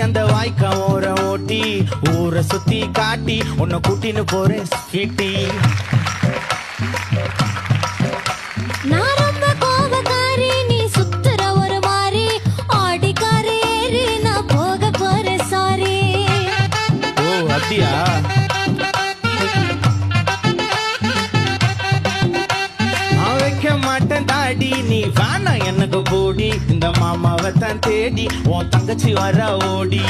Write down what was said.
அந்த வாய்க்கா ஓர ஓட்டி ஊரை சுத்தி காட்டி உன்னை கூட்டின்னு போறேன் ஸ்வீட்டி. நான் ரொம்ப கோபக்காரி, நீ சுத்துற ஒரு மாதிரி ஆடிக்காரி ஏறி நான் போக போறேன் சாரி. ஓ அப்படியா? மாட்டேன் தாடி நீ வேணா எனக்கு போடி, இந்த மாமாவை தான் தேடி உன் தங்கச்சி வர ஓடி.